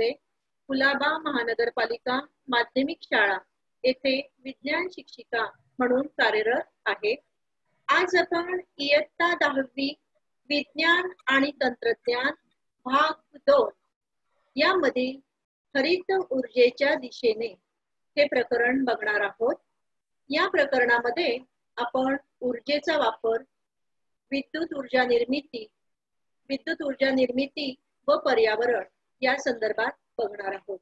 किसवे, कुलाबा महानगरपालिका माध्यमिक शाळा येथे विज्ञान शिक्षिका म्हणून कार्यरत आहे। आज आपण इयत्ता 10वी विज्ञान आणि तंत्रज्ञान भाग 2 यामधील हरित ऊर्जेच्या दिशेने हे प्रकरण बघणार आहोत। या प्रकरणामध्ये आपण ऊर्जेचा वापर, विद्युत ऊर्जा निर्मिती व पर्यावरण या संदर्भात बघणार आहोत।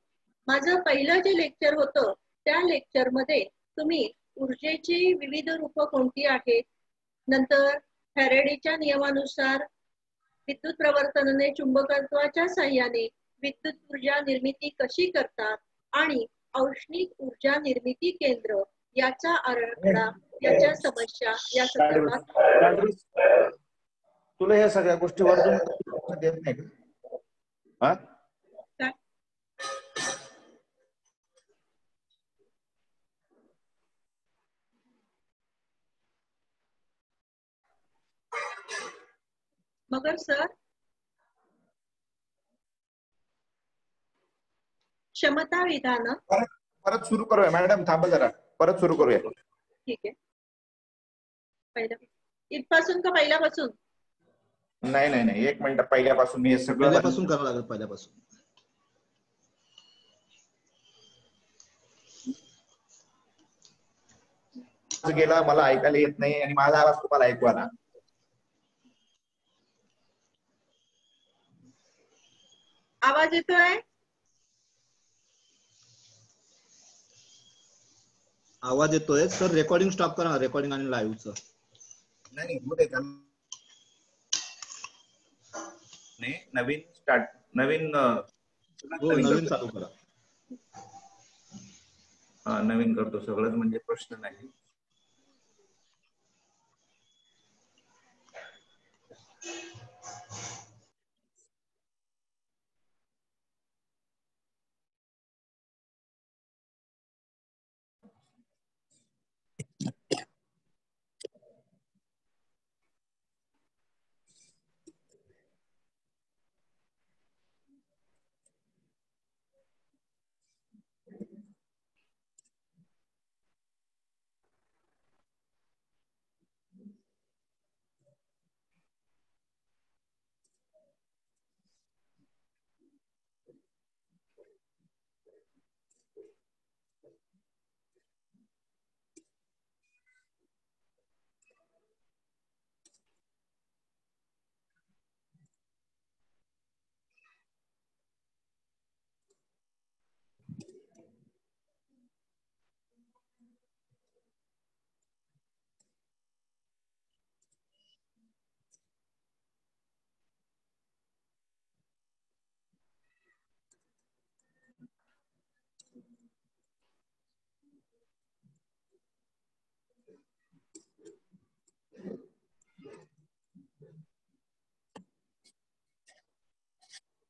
माझं पहिलं जे लेक्चर होतं त्या लेक्चरमध्ये तुम्ही ऊर्जेची विविध रूप कोणती आहेत, नंतर फॅरेडेच्या नियमानुसार विद्युत प्रवर्तनाने चुंबकत्वाच्या साहाय्याने विद्युत ऊर्जा निर्मिती कशी करतात आणि औष्णिक ऊर्जा निर्मिती केंद्र याचा आराखडा, याच्या समस्या या संदर्भात। तुला या सगळ्या गोष्टी वरतून देत नाही का? हा, मगर सर क्षमता विधान परत सुरू करूया मॅडम, थांबा जरा, परत सुरू करूया। ठीक आहे, इथपासून का पहिल्यापासून? नाही नाही नाही, एक मिनिट, पहिल्यापासून मी हे सगळं पहिल्यापासून करावं लागेल, पहिल्यापासून। गेला, मला ऐकायला येत नाही आणि माझा आवाज तुम्हाला ऐकू आला? आवाज येतोय? आवाज येतोय सर। रेकॉर्डिंग स्टॉप करा, रेकॉर्डिंग आणि लाईव्हचं। नाही होते का? नाही, नवीन स्टार्ट, नवीन नवीन चालू करा। हा, नवीन करतो, सगळंच म्हणजे प्रश्न नाही।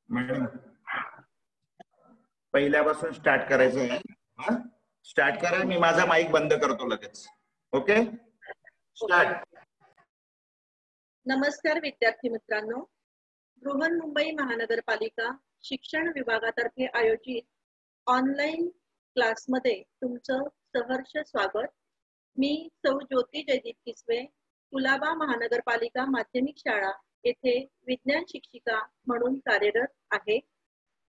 मॅडम पहिल्यापासून स्टार्ट करायचं आहे। हा, स्टार्ट करा, मी माझा माईक बंद करतो लगेच। Okay, start. नमस्कार विद्यार्थी मित्रांनो, बृहन्मुंबई महानगरपालिका शिक्षण विभागातर्फे आयोजित ऑनलाईन क्लासमध्ये तुमचं सहर्ष स्वागत। मी सौ ज्योती जयदीप किसवे, कुलाबा महानगरपालिका माध्यमिक शाळा येथे विज्ञान शिक्षिका म्हणून कार्यरत आहे।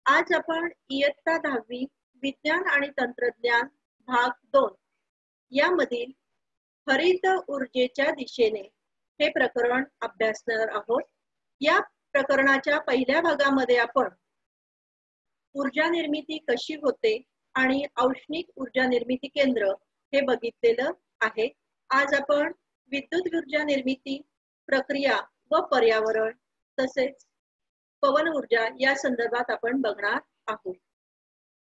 आज आपण इयत्ता 10वी विज्ञान आणि तंत्रज्ञान भाग 2 यामधील हरित ऊर्जेच्या दिशेने हे प्रकरण अभ्यासणार आहोत। या प्रकरणाच्या पहिल्या भागामध्ये आपण ऊर्जा निर्मिती कशी होते आणि औष्णिक ऊर्जा निर्मिती केंद्र हे बघितलेलं आहे। आज आपण विद्युत ऊर्जा निर्मिती प्रक्रिया व पर्यावरण तसेच पवन ऊर्जा या संदर्भात आपण बघणार आहोत।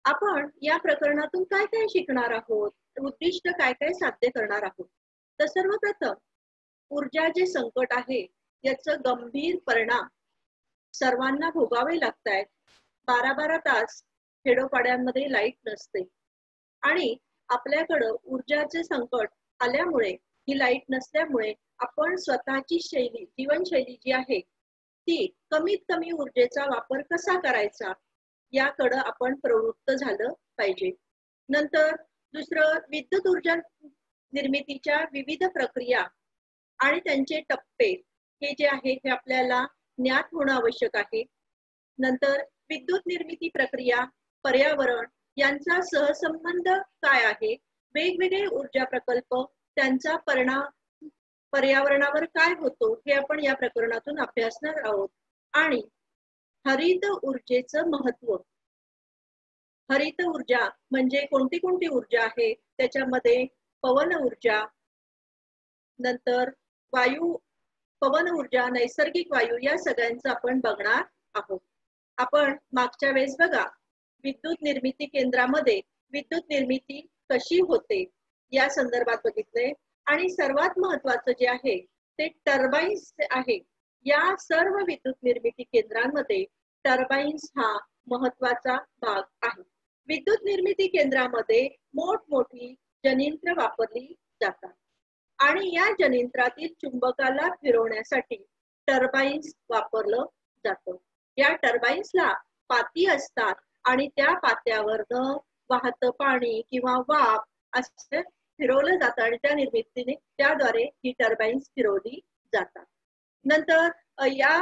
आपण या प्रकरणातून काय काय शिकणार आहोत, उद्दिष्ट काय काय साध्य करणार आहोत। तर सर्वप्रथम ऊर्जा जे संकट आहे याचं गंभीर परिणाम सर्वांना भोगावे लागतात। 12-12 तास खेडोपाड्यांमध्ये लाईट नसते आणि आपल्याकडं ऊर्जाचे संकट आल्यामुळे, ही लाईट नसल्यामुळे आपण स्वतःची जीवनशैली जी आहे ती कमीत कमी ऊर्जेचा वापर कसा करायचा याकडे आपण प्रवृत्त झालं पाहिजे. नंतर दुसरं, विद्युत ऊर्जा निर्मितीच्या विविध प्रक्रिया आणि त्यांचे टप्पे हे जे आहे हे आपल्याला ज्ञात होणं आवश्यक आहे. नंतर विद्युत निर्मिती प्रक्रिया, पर्यावरण यांचा सहसंबंध काय आहे, वेगवेगळे ऊर्जा प्रकल्प, त्यांचा परिणाम पर्यावरणावर काय होतो हे आपण या प्रकरणातून अभ्यासणार आहोत. आणि हरित ऊर्जेचं महत्व. हरित ऊर्जा म्हणजे कोणती कोणती ऊर्जा आहे, त्याच्यामध्ये पवन ऊर्जा, नंतर वायू, पवन ऊर्जा, नैसर्गिक वायू या सगळ्यांचं आपण बघणार आहोत. आपण मागच्या वेळेस बघा विद्युत निर्मिती केंद्रामध्ये विद्युत निर्मिती कशी होते या संदर्भात बघितले. आणि सर्वात महत्वाचं जे आहे ते टर्बाईन्स आहे. या सर्व विद्युत निर्मिती केंद्रांमध्ये टर्बाईन्स हा महत्वाचा भाग आहे. विद्युत निर्मिती केंद्रामध्ये मोठमोठी जनित्र वापरली जातात आणि या जनित्रातील चुंबकाला फिरवण्यासाठी टर्बाईन्स वापरलं जातं. या टर्बाईन्सला पाती असतात आणि त्या पात्यावरनं वाहतं पाणी किंवा वाफ असं फिरवलं जातं आणि त्या निर्मितीने त्याद्वारे ही टर्बाईन्स फिरवली जातात. नंतर या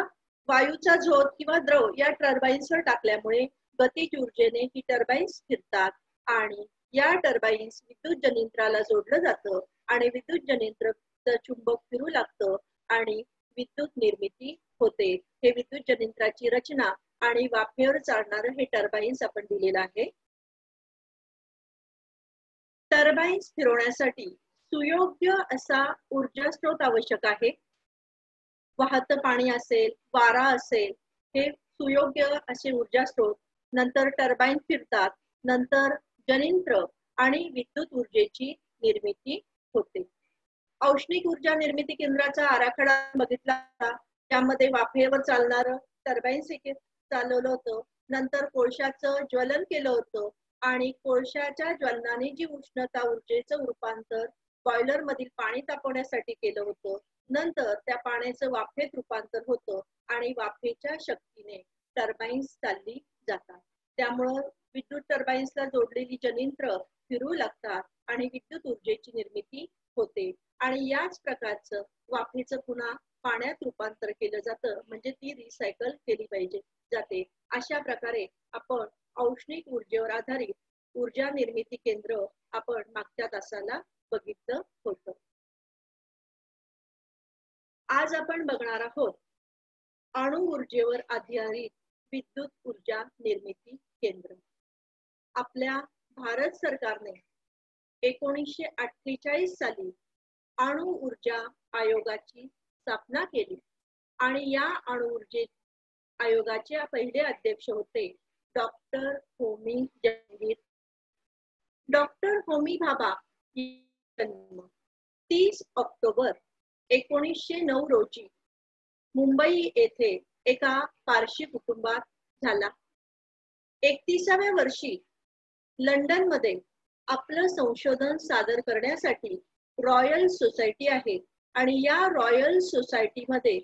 वायूचा झोत किंवा द्रव या टर्बाईन्सवर टाकल्यामुळे गतिज ऊर्जेने ही टर्बाईन्स फिरतात आणि या टर्बाईन्स विद्युत जनित्राला जोडलं जातं आणि विद्युत जनित्र चुंबक फिरू लागतं आणि विद्युत निर्मिती होते. हे विद्युत जनित्राची रचना आणि वाफेवर चालणारं हे टर्बाईन्स आपण दिलेलं आहे. टर्बाईन्स फिरवण्यासाठी सुयोग्य असा ऊर्जा स्रोत आवश्यक आहे. वाहतं पाणी असेल, वारा असेल, हे सुयोग्य असे ऊर्जा स्रोत. नंतर टर्बाईन फिरतात, नंतर जनित्र आणि विद्युत ऊर्जेची निर्मिती होते. औष्णिक ऊर्जा निर्मिती केंद्राचा आराखडा बघितला, त्यामध्ये वाफेवर चालणारं टर्बाईन्स चालवलं होतं. नंतर कोळशाचं ज्वलन केलं होतं आणि कोळशाच्या ज्वलनाने जी उष्णता ऊर्जेचं रूपांतर बॉयलर मधील पाणी तापवण्यासाठी केलं होतं. नंतर त्या पाण्याचं वाफेत रूपांतर होतं आणि वाफेच्या शक्तीने टर्बाईन्स चालली जातात. त्यामुळं विद्युत टर्बाईन्सला जोडलेली जनित्र फिरू लागतात आणि विद्युत ऊर्जेची निर्मिती होते. आणि याच प्रकारचं वाफेचं पुन्हा पाण्यात रूपांतर केलं जातं, म्हणजे ती रिसायकल केली पाहिजे जाते. अशा प्रकारे आपण औष्णिक ऊर्जेवर आधारित ऊर्जा निर्मिती केंद्र आपण मागच्या तासाला बघितलं होतं. आज आपण बघणार आहोत अणु ऊर्जेवर आधारित विद्युत ऊर्जा निर्मिती केंद्र. आपल्या भारत सरकारने 1948 साली अणु ऊर्जा आयोगाची स्थापना केली आणि या अणु ऊर्जे आयोगाचे पहिले अध्यक्ष होते डॉक्टर होमी जहांगीर. डॉक्टर होमी भाभा जन्म 30 ऑक्टोबर 1909 रोजी मुंबई येथे एका पारशी कुटुंबात झाला. 31व्या वर्षी लंडन मध्ये आपलं संशोधन सादर करण्यासाठी रॉयल सोसायटी आहे आणि या रॉयल सोसायटी मध्ये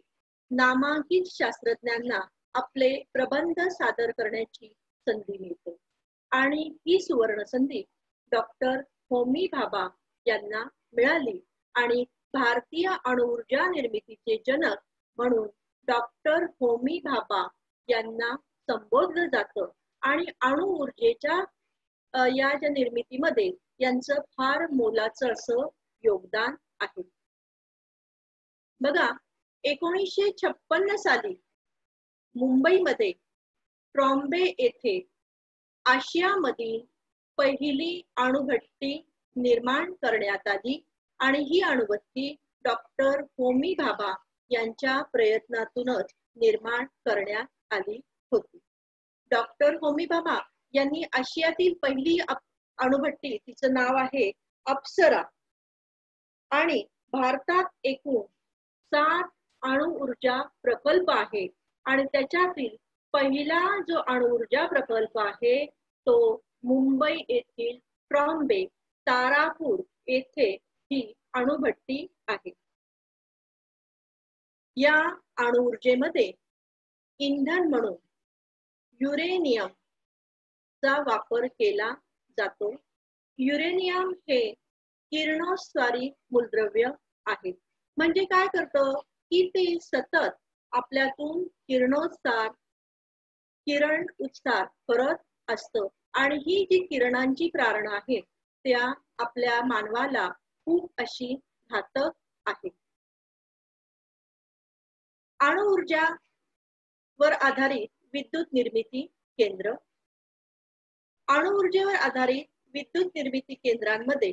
नामांकित शास्त्रज्ञांना आपले प्रबंध सादर करण्याची संधी मिळते आणि ही सुवर्ण संधी डॉक्टर होमी भाभा यांना मिळाली आणि भारतीय अणुऊर्जा निर्मितीचे जनक म्हणून डॉक्टर होमी भाभा यांना संबोधलं जातं आणि अणु ऊर्जेच्या या ज्या निर्मितीमध्ये यांचं फार मोलाचं असं योगदान आहे. बघा 1956 साली मुंबईमध्ये ट्रॉम्बे येथे आशियामधील पहिली अणुभट्टी निर्माण करण्यात आली आणि ही अणुभट्टी डॉक्टर होमी भाभा यांच्या प्रयत्नातूनच निर्माण करण्यात आली होती. डॉक्टर होमी भाभा यांनी आशियातील पहिली अणुभट्टी, तिचं नाव आहे अप्सरा, आणि भारतात एकूण 7 अणु ऊर्जा प्रकल्प आहे आणि त्याच्यातील पहिला जो अणु ऊर्जा प्रकल्प आहे तो मुंबई येथील ट्रॉम्बे तारापूर येथे ही अणुभट्टी आहे. या अणु ऊर्जेमध्ये इंधन म्हणून युरेनियम चा वापर केला जातो. युरेनियम हे किरणोत्सारी मूलद्रव्य आहे. म्हणजे काय करतं की ते सतत आपल्यातून किरण उत्सार करत असतं आणि ही जी किरणांची प्रारणं आहेत त्या आपल्या मानवाला खूप अशी घातक आहे. अणु ऊर्जा वर आधारित विद्युत निर्मिती केंद्र. अणु ऊर्जेवर आधारित विद्युत निर्मिती केंद्रांमध्ये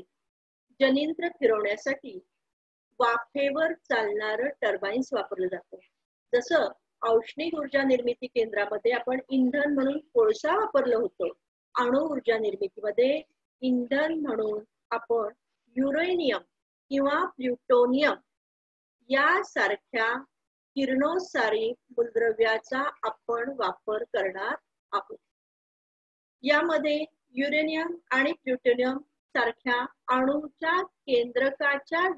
जनित्र फिरवण्यासाठी वाफेवर चालणारं टर्बाइन्स वापरलं जातं. जसं औष्णिक ऊर्जा निर्मिती केंद्रामध्ये आपण इंधन म्हणून कोळसा वापरलं होतं, अणु ऊर्जा निर्मितीमध्ये इंधन म्हणून आपण युरेनियम किंवा प्लुटोनियम यासारख्या किरणोत्सारी मूलद्रव्याचा आपण वापर करणार आहोत. यामध्ये युरेनियम आणि प्लुटोनियम सारख्या अणूच्या केंद्रकाचं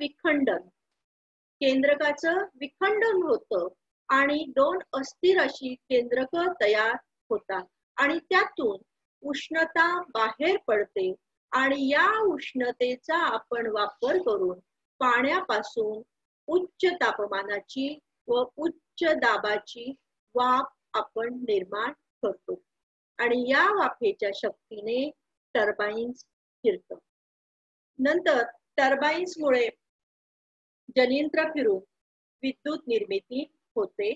विखंडन होतं आणि दोन अस्थिर अशी केंद्रक तयार होतात आणि त्यातून उष्णता बाहेर पडते आणि या उष्णतेचा आपण वापर करून पाण्यापासून उच्च तापमानाची व उच्च दाबाची वाफ आपण निर्माण करतो आणि या वाफेच्या शक्तीने टर्बाइन्स फिरतं. नंतर टर्बाइन्समुळे जनित्र फिरून विद्युत निर्मिती होते.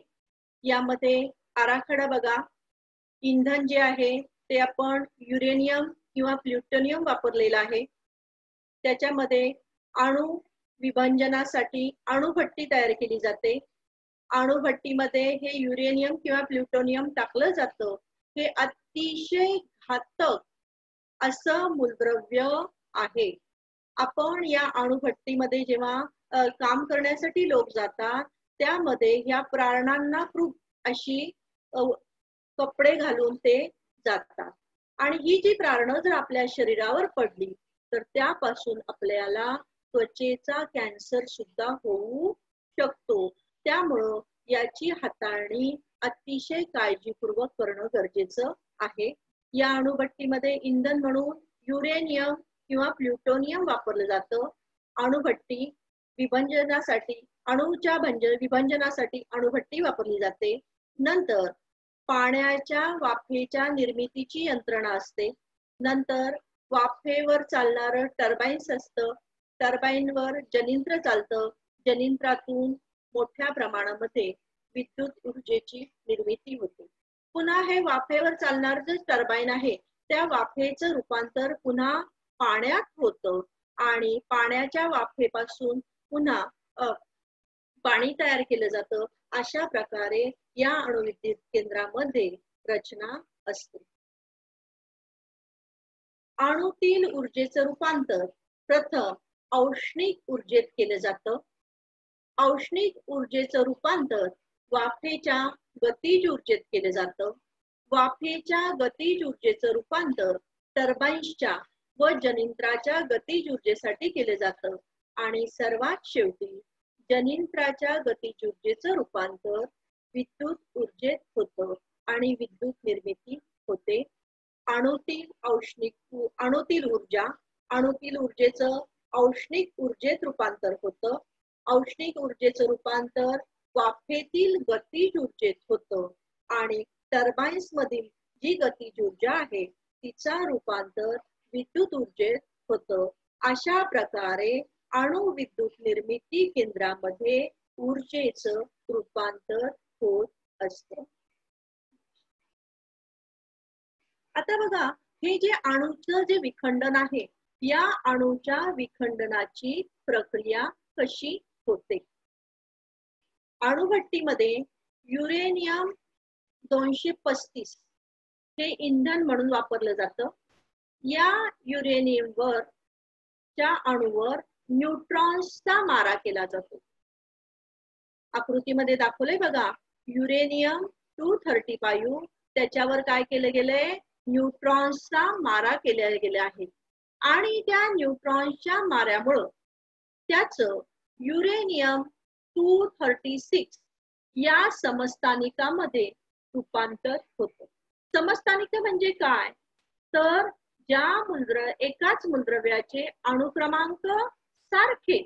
यामध्ये आराखडा बघा. इंधन जे आहे ते आपण युरेनियम किंवा प्लुटोनियम वापरलेलं आहे. त्याच्यामध्ये अणु विभंजनासाठी अणुभट्टी तयार केली जाते. अणुभट्टीमध्ये हे युरेनियम किंवा प्लुटोनियम टाकलं जातं. हे अतिशय घातक असं मूलद्रव्य आहे. आपण या अणुभट्टीमध्ये जेव्हा काम करण्यासाठी लोक जातात त्यामध्ये या प्राणांना खूप अशी कपडे घालून ते जातात आणि ही जी प्राणं जर आपल्या शरीरावर पडली तर त्यापासून आपल्याला त्वचेचा कॅन्सर सुद्धा होऊ शकतो. त्यामुळं याची हाताळणी अतिशय काळजीपूर्वक करणं गरजेचं आहे. या अणुभट्टीमध्ये इंधन म्हणून युरेनियम किंवा प्लुटोनियम वापरलं जातं. अणुभट्टी विभंजनासाठी अणूच्या विभंजनासाठी अणुभट्टी वापरली जाते. नंतर पाण्याच्या वाफेच्या निर्मितीची यंत्रणा असते. नंतर वाफेवर चालणारं टर्बाइन्स असतं. टर्बाइनवर जनित्र चालतं. जनित्रातून मोठ्या प्रमाणामध्ये विद्युत ऊर्जेची निर्मिती होते. पुन्हा हे वाफेवर चालणारं जे टर्बाइन आहे त्या वाफेचं रूपांतर पुन्हा पाण्यात होतं आणि पाण्याच्या वाफेपासून पुन्हा पाणी तयार केलं जातं. अशा प्रकारे या अणुविद्युत केंद्रामध्ये रचना असते. अणूतील ऊर्जेचं रूपांतर प्रथम औष्णिक ऊर्जेत केलं जातं. औष्णिक ऊर्जेचं रूपांतर वाफेच्या गतीज ऊर्जेत केलं जातं. वाफेच्या गतीज ऊर्जेचं रूपांतर टर्बाइन्सच्या व जनित्राच्या गतीज ऊर्जेसाठी केलं जातं आणि सर्वात शेवटी जनित्राच्या गतीज ऊर्जेचं रूपांतर विद्युत ऊर्जेत होतं आणि विद्युत निर्मिती होते. अणूतील ऊर्जेचं औष्णिक ऊर्जेत रूपांतर होतं. औष्णिक ऊर्जेचं रूपांतर वाफेतील गतीज ऊर्जेत होतं आणि टर्बाइन्स मधील जी गतीज ऊर्जा आहे तिचा रूपांतर विद्युत ऊर्जेत होतं. अशा प्रकारे अणु विद्युत निर्मिती केंद्रामध्ये ऊर्जेचं रूपांतर होत असतं. आता बघा, हे जे अणूचं जे विखंडन आहे या अणूच्या विखंडनाची प्रक्रिया कशी होते. अणुभट्टीमध्ये युरेनियम 235 हे इंधन म्हणून वापरलं जातं. या युरेनियमवर च्या अणूवर न्यूट्रॉन्सचा मारा केला जातो. आकृतीमध्ये दाखवलंय बघा, युरेनियम 235 त्याच्यावर काय केलं गेलंय, न्यूट्रॉन्सचा मारा केला गेला आहे आणि त्या न्यूट्रॉन्सच्या माऱ्यामुळं त्याचं युरेनियम 236 या समस्थानिकामध्ये रूपांतर होतं. समस्थानिक म्हणजे काय, तर ज्या एकाच मूलद्रव्याचे अणुक्रमांक सारखे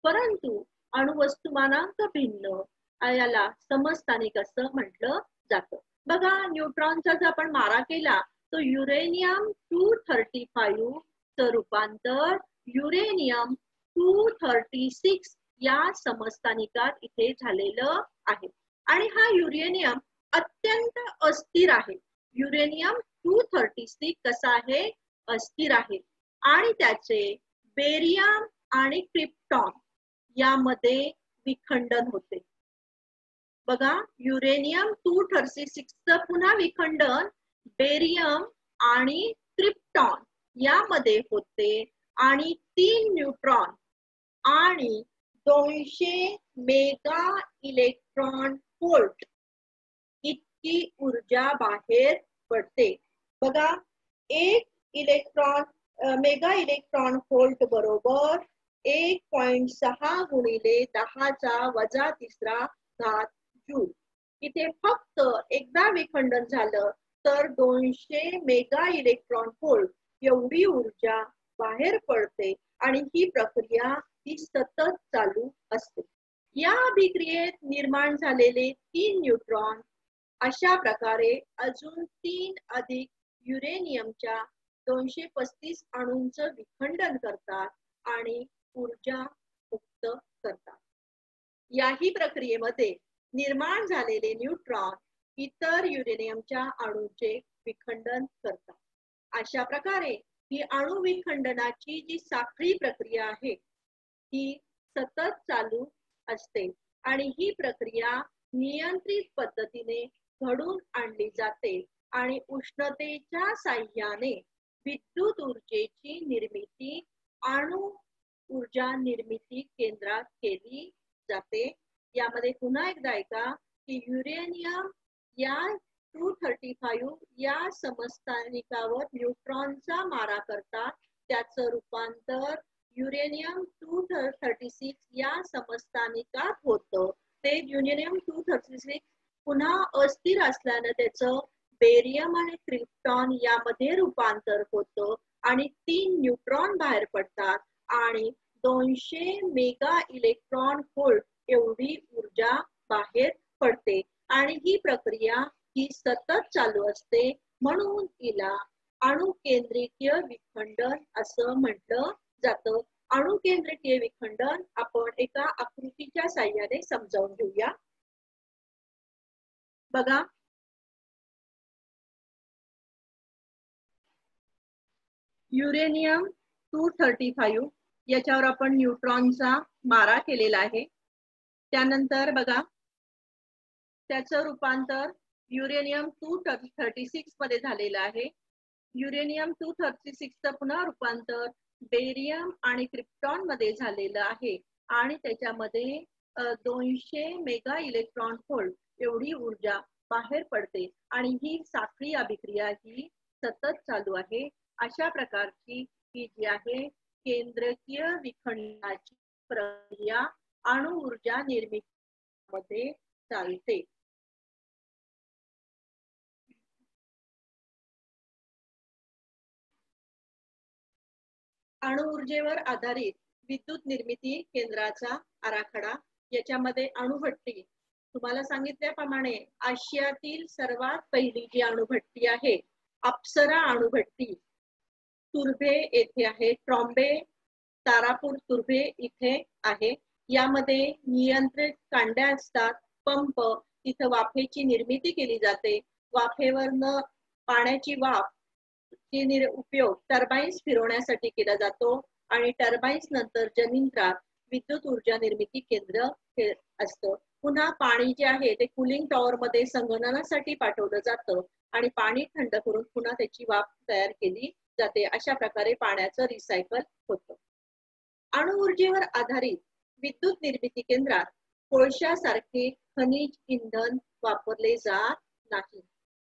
परंतु अणुवस्तुमानांक भिन्न याला समस्थानिक असं म्हटलं जातं. बघा, न्यूट्रॉनचा जर आपण मारा केला तो युरेनियम 235 च रूपांतर युरेनियम 236 या समस्थानिकात इथे झालेलं आहे. आणि हा युरेनियम अत्यंत अस्थिर आहे. युरेनियम 236 कसा आहे? अस्थिर आहे. आणि त्याचे बेरियम आणि क्रिप्टॉन यामध्ये विखंडन होते. बघा, युरेनियम 236 च पुन्हा विखंडन बेरियम आणि क्रिप्टॉन यामध्ये होते आणि 3 न्यूट्रॉन आणि 200 मेगा इलेक्ट्रॉन व्होल्ट इतकी ऊर्जा बाहेर पडते. बघा, 1 मेगा इलेक्ट्रॉन व्होल्ट बरोबर 1.6 गुणिले 10⁻³ जूल. इथे फक्त एकदा विखंडन झालं तर 200 मेगा इलेक्ट्रॉन व्होल्ट एवढी ऊर्जा बाहेर पडते आणि ही प्रक्रिया ही सतत चालू असते. या अभिक्रियेत निर्माण झालेले 3 न्यूट्रॉन अशा प्रकारे अजून 3 अधिक युरेनियमच्या 235 अणूंचं विखंडन करतात आणि ऊर्जा मुक्त करतात. याही प्रक्रियेमध्ये निर्माण झालेले न्यूट्रॉन इतर युरेनियमच्या अणूचे विखंडन करतात. अशा प्रकारे ही अणु विखंडनाची जी साखळी प्रक्रिया आहे ही सतत चालू असते आणि ही प्रक्रिया नियंत्रित पद्धतीने घडून आणली जाते आणि उष्णतेच्या साह्याने विद्युत ऊर्जेची निर्मिती अणु ऊर्जा निर्मिती केंद्रात केली जाते. यामध्ये पुन्हा एकदा ऐका की युरेनियम या 235 या समस्थानिकावर न्यूट्रॉनचा मारा करतात. त्याचं रूपांतर युरेनियम 236 या समस्थानिकात होतं. ते युरेनियम 236 पुन्हा अस्थिर असल्यानं त्याचं बेरियम आणि क्रिप्टॉन यामध्ये रूपांतर होतं आणि 3 न्यूट्रॉन बाहेर पडतात आणि 200 मेगा इलेक्ट्रॉन व्होल्ट एवढी ऊर्जा बाहेर पडते आणि ही प्रक्रिया ही सतत चालू असते. म्हणून हिला अणुकेंद्रिकीय विखंडन असं म्हटलं जातं. अणुकेंद्रिकीय विखंडन आपण एका आकृतीच्या साहाय्याने समजावून घेऊया. बघा, युरेनियम 235 याच्यावर आपण न्यूट्रॉनचा मारा केलेला आहे. त्यानंतर बघा, त्याचं रूपांतर युरेनियम 236 मध्ये झालेलं आहे. युरेनियम 236 चं पुन्हा रूपांतर बेरियम आणि क्रिप्टॉन मध्ये झालेलं आहे आणि त्याच्यामध्ये 200 मेगा इलेक्ट्रॉन व्होल्ट एवढी ऊर्जा बाहेर पडते आणि ही साखळी अभिक्रिया ही सतत चालू आहे. अशा प्रकारची ही जी आहे केंद्रकीय विखंडनाची प्रक्रिया अणु ऊर्जा निर्मितीमध्ये चालते. अणु ऊर्जेवर आधारित विद्युत निर्मिती केंद्राचा आराखडा. याच्यामध्ये अणुभट्टी तुम्हाला सांगितल्याप्रमाणे आशियातील सर्वात पहिली जी अणुभट्टी आहे अप्सरा अणुभट्टी तुर्भे येथे आहे. ट्रॉम्बे तारापूर तुर्भे इथे आहे. यामध्ये नियंत्रित कांड्या असतात, पंप, तिथं वाफेची निर्मिती केली जाते. वाफेवरनं पाण्याची वाफ उपयोग टर्बाइन्स फिरवण्यासाठी केला जातो आणि टर्बाइन्स नंतर जनिंत्रात विद्युत ऊर्जा निर्मिती केंद्र असतं. पुन्हा पाणी जे आहे ते कूलिंग टॉवर मध्ये संगणनासाठी पाठवलं जातं आणि पाणी थंड करून पुन्हा त्याची वाफ तयार केली जाते. अशा प्रकारे पाण्याचं रिसायकल होतं. अणु ऊर्जेवर आधारित विद्युत निर्मिती केंद्रात कोळशासारखे खनिज इंधन वापरले जात नाही.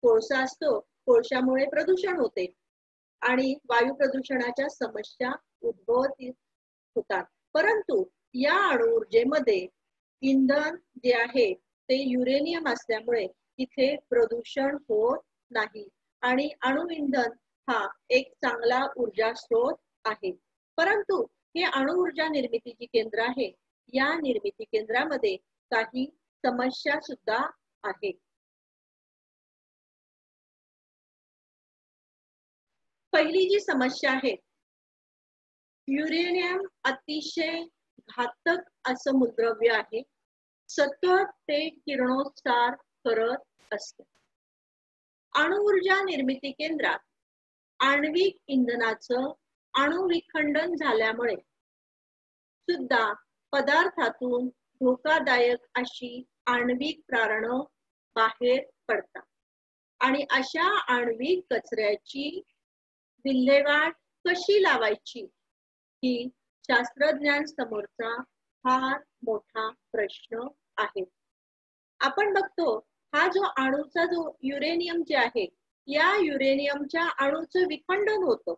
कोळसा असतो, कोळशामुळे प्रदूषण होते आणि वायू प्रदूषणाच्या समस्या उद्भवत होतात. परंतु या अणु ऊर्जेमध्ये इंधन जे आहे ते युरेनियम असल्यामुळे इथे प्रदूषण होत नाही आणि अणु इंधन हा एक चांगला ऊर्जा स्रोत आहे, परंतु हे अणुऊर्जा निर्मितीची केंद्र आहे, या निर्मिती केंद्रामध्ये काही समस्या सुद्धा आहेत. पहिली जी समस्या आहे, युरेनियम अतिशय घातक असं मूलद्रव्य आहे, सतत ते किरणोत्सार करत असते. अणुऊर्जा निर्मिती केंद्रात आण्विक इंधनाचं अणुविखंडन झाल्यामुळे सुद्धा पदार्थातून धोकादायक अशी आण्विक प्रारणं बाहेर पडतात आणि अशा आण्विक कचऱ्याची विल्हेवाट कशी लावायची ही शास्त्रज्ञांसमोरचा फार मोठा प्रश्न आहे. आपण बघतो, हा जो अणूचा जो युरेनियम जे आहे, या युरेनियमच्या अणूचं विखंडन होतं.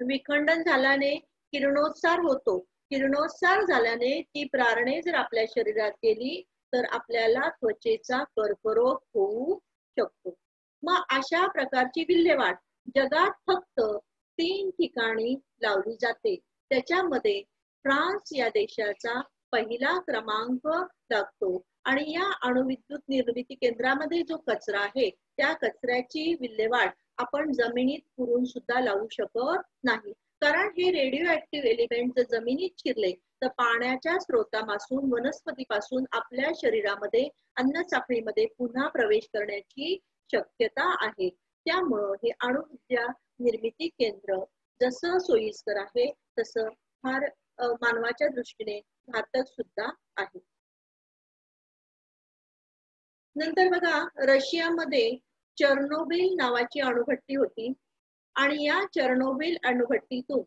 विखंडन झाल्याने किरणोत्सार होतो. किरणोत्सार झाल्याने ती प्रारणे जर आपल्या शरीरात गेली तर आपल्याला त्वचेचा कर्करोग होऊ शकतो. मग अशा प्रकारची विल्हेवाट जगात फक्त 3 ठिकाणी लावली जाते. त्याच्यामध्ये फ्रान्स या देशाचा पहिला क्रमांक लागतो आणि या अणुविद्युत निर्मिती केंद्रामध्ये जो कचरा आहे, त्या कचऱ्याची विल्हेवाट आपण जमिनीत पुरून सुद्धा लावू शकत नाही, कारण हे रेडिओ ऍक्टिव्ह एलिमेंट जर जमिनीत शिरले तर पाण्याच्या स्रोतापासून वनस्पतीपासून आपल्या शरीरामध्ये अन्न साखळीमध्ये पुन्हा प्रवेश करण्याची शक्यता आहे. त्यामुळं हे अणुऊर्जा निर्मिती केंद्र जसं सोयीस्कर आहे तसं फार मानवाच्या दृष्टीने घातक सुद्धा आहे. नंतर बघा, रशियामध्ये चर्नोबिल नावाची अणुभट्टी होती आणि या चर्नोबिल अणुभट्टीतून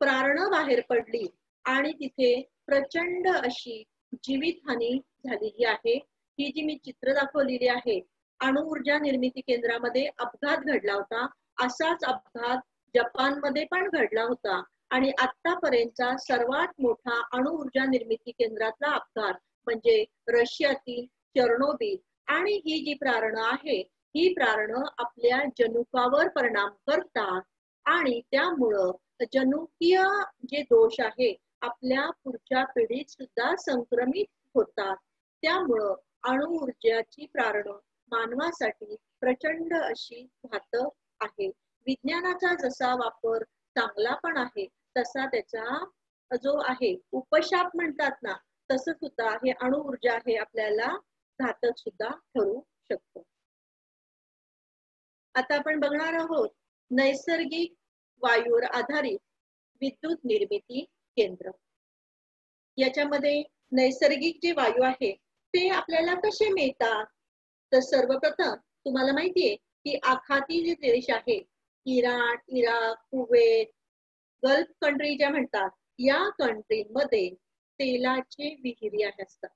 प्रारणं बाहेर पडली आणि तिथे प्रचंड अशी जीवितहानी झालेली आहे. ही जी मी चित्र दाखवलेली आहे, अणुऊर्जा निर्मिती केंद्रामध्ये अपघात घडला होता. असाच अपघात जपानमध्ये पण घडला होता आणि आतापर्यंतचा सर्वात मोठा अणुऊर्जा निर्मिती केंद्रातला अपघात म्हणजे रशियातील चर्नोबिल. आणि ही जी प्रारणं आहे, ही प्रारणं आपल्या जनुकावर परिणाम करतात आणि त्यामुळं जनुकीय जे दोष आहे आपल्या पुढच्या पिढीत सुद्धा संक्रमित होतात. त्यामुळं अणुऊर्जाची प्रारणं मानवासाठी प्रचंड अशी घातक आहे. विज्ञानाचा जसा वापर चांगला पण आहे, तसा त्याचा जो आहे उपशाप म्हणतात ना, तसं सुद्धा हे अणुऊर्जा हे आपल्याला घातक सुद्धा ठरू शकतो. आता आपण बघणार आहोत नैसर्गिक वायूवर आधारित विद्युत निर्मिती केंद्र. याच्यामध्ये नैसर्गिक जे वायू आहे ते आपल्याला कसे मिळतात, तर सर्वप्रथम तुम्हाला माहितीये की आखाती जे देश आहे, Iran, Iraq, Kuwait, gulf country ज्या म्हणतात, या कंट्रीमध्ये तेलाचे विहिरी असतात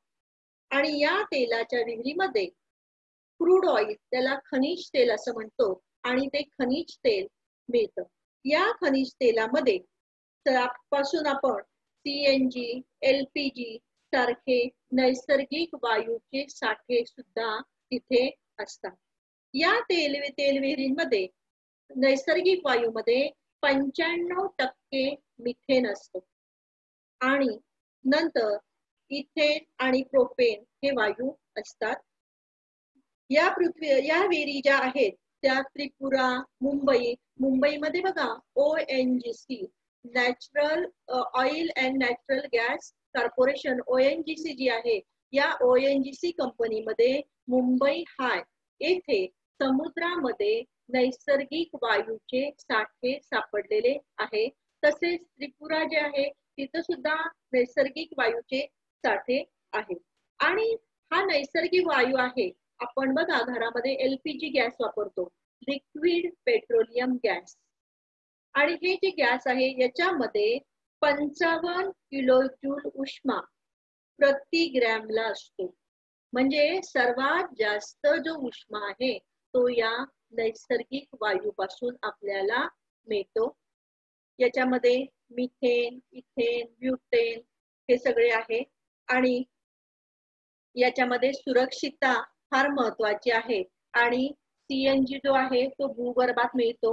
आणि या तेलाच्या विहिरीमध्ये क्रूड ऑइल, त्याला खनिज तेल असं म्हणतो, आणि ते खनिज तेल मिळतं. या खनिज तेलामध्ये पासून आपण CNG, LPG सारखे नैसर्गिक वायूचे साठे सुद्धा तिथे असतात. या तेलविहिरींमध्ये नैसर्गिक वायूमध्ये 95% मिथेन असतो आणि नंतर इथेन आणि प्रोपेन हे वायू असतात. या विहिरी ज्या आहेत त्या त्रिपुरा, मुंबईमध्ये बघा ONGC, natural oil and natural gas corporation, ONGC जी आहे, या ONGC कंपनीमध्ये मुंबई हाय येथे समुद्रामध्ये नैसर्गिक वायूचे साठे सापडलेले आहे. तसेच त्रिपुरा जे आहे तिथं सुद्धा नैसर्गिक वायूचे साठे आहेत. आणि हा नैसर्गिक वायू आहे, आपण बघा घरामध्ये LPG गॅस वापरतो, लिक्विड पेट्रोलियम गॅस, आणि हे जे गॅस आहे याच्यामध्ये 55 किलोजूल उष्मा प्रति ग्रॅमला असतो. म्हणजे सर्वात जास्त जो उष्मा आहे तो या नैसर्गिक वायूपासून आपल्याला मिळतो. याच्यामध्ये मिथेन, इथेन, ब्युटेन हे सगळे आहे आणि याच्यामध्ये सुरक्षितता फार महत्वाची आहे आणि CNG जो आहे तो भूगर्भात मिळतो.